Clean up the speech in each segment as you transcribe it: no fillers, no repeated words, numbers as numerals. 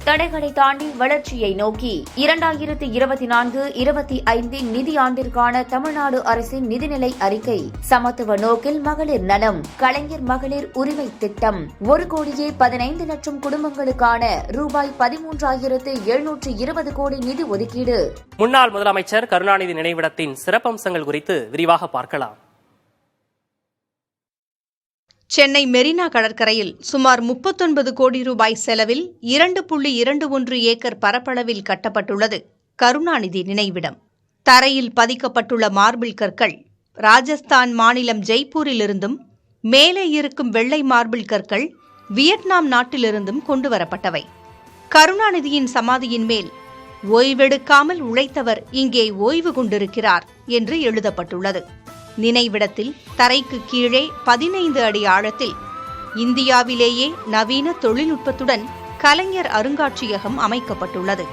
தடைகளை தாண்டி வளர்ச்சியை நோக்கி 2024-25 நிதியாண்டிற்கான தமிழ்நாடு அரசின் நிதிநிலை அறிக்கை. சமத்துவ நோக்கில் மகளிர் நலம், கலைஞர் மகளிர் உரிமை திட்டம், 1,15,00,000 குடும்பங்களுக்கான ரூபாய் 13,720 கோடி நிதி ஒதுக்கீடு. முன்னாள் முதலமைச்சர் கருணாநிதி நினைவிடத்தின் சிறப்பம்சங்கள் குறித்து விரிவாக பார்க்கலாம். சென்னை மெரினா கடற்கரையில் சுமார் 39 கோடி ரூபாய் செலவில் 2.21 ஏக்கர் பரப்பளவில் கட்டப்பட்டுள்ளது கருணாநிதி நினைவிடம். தரையில் பதிக்கப்பட்டுள்ள மார்பிள் கற்கள் ராஜஸ்தான் மாநிலம் ஜெய்ப்பூரிலிருந்தும், மேலே இருக்கும் வெள்ளை மார்பிள் கற்கள் வியட்நாம் நாட்டிலிருந்தும் கொண்டுவரப்பட்டவை. கருணாநிதியின் சமாதியின் மேல் ஓய்வெடுக்காமல் உழைத்தவர் இங்கே ஓய்வு கொண்டிருக்கிறார் என்று எழுதப்பட்டுள்ளது. நினைவிடத்தில் தரைக்கு கீழே 15 அடி ஆழத்தில் இந்தியாவிலேயே நவீன தொழில்நுட்பத்துடன் கலைஞர் அருங்காட்சியகம் அமைக்கப்பட்டுள்ளது.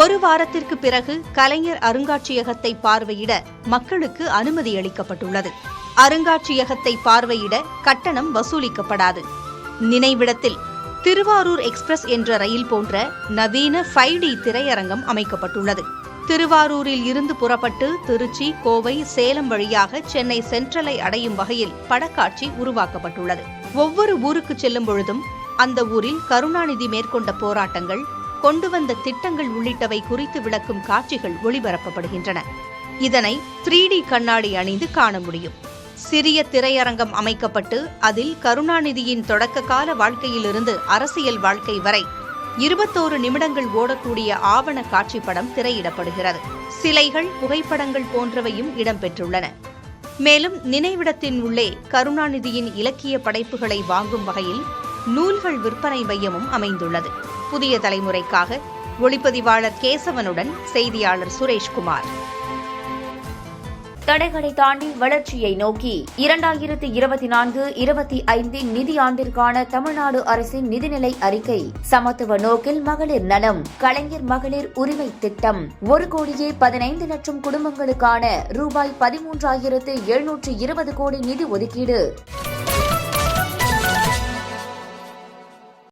ஒரு வாரத்திற்கு பிறகு கலைஞர் அருங்காட்சியகத்தை பார்வையிட மக்களுக்கு அனுமதி அளிக்கப்பட்டுள்ளது. அருங்காட்சியகத்தை பார்வையிட கட்டணம் வசூலிக்கப்படாது. நினைவிடத்தில் திருவாரூர் எக்ஸ்பிரஸ் என்ற ரயில் போன்ற நவீன 5D திரையரங்கம் அமைக்கப்பட்டுள்ளது. திருவாரூரில் இருந்து புறப்பட்டு திருச்சி, கோவை, சேலம் வழியாக சென்னை சென்ட்ரலை அடையும் வகையில் படக்காட்சி உருவாக்கப்பட்டுள்ளது. ஒவ்வொரு ஊருக்கு செல்லும் பொழுதும் அந்த ஊரில் கருணாநிதி மேற்கொண்ட போராட்டங்கள், கொண்டு வந்த திட்டங்கள் உள்ளிட்டவை குறித்து விளக்கும் காட்சிகள் ஒளிபரப்பப்படுகின்றன. இதனை 3D கண்ணாடி அணிந்து காண முடியும். சிறிய திரையரங்கம் அமைக்கப்பட்டு அதில் கருணாநிதியின் தொடக்க கால வாழ்க்கையிலிருந்து அரசியல் வாழ்க்கை வரை 21 நிமிடங்கள் ஓடக்கூடிய ஆவண காட்சி படம் திரையிடப்படுகிறது. சிலைகள், புகைப்படங்கள் போன்றவையும் இடம்பெற்றுள்ளன. மேலும் நினைவிடத்தின் உள்ளே கருணாநிதியின் இலக்கிய படைப்புகளை வாங்கும் வகையில் நூல்கள் விற்பனை மையமும் அமைந்துள்ளது. புதிய தலைமுறைக்காக ஒளிப்பதிவாளர் கேசவனுடன் செய்தியாளர் சுரேஷ்குமார். தடைகளை தாண்டி வளர்ச்சியை நோக்கி 2024-25 நிதியாண்டிற்கான தமிழ்நாடு அரசின் நிதிநிலை அறிக்கை. சமத்துவ நோக்கில் மகளிர் நலம், கலைஞர் மகளிர் உரிமை திட்டம், 1,15,00,000 குடும்பங்களுக்கான ரூபாய் 13,720 கோடி நிதி ஒதுக்கீடு.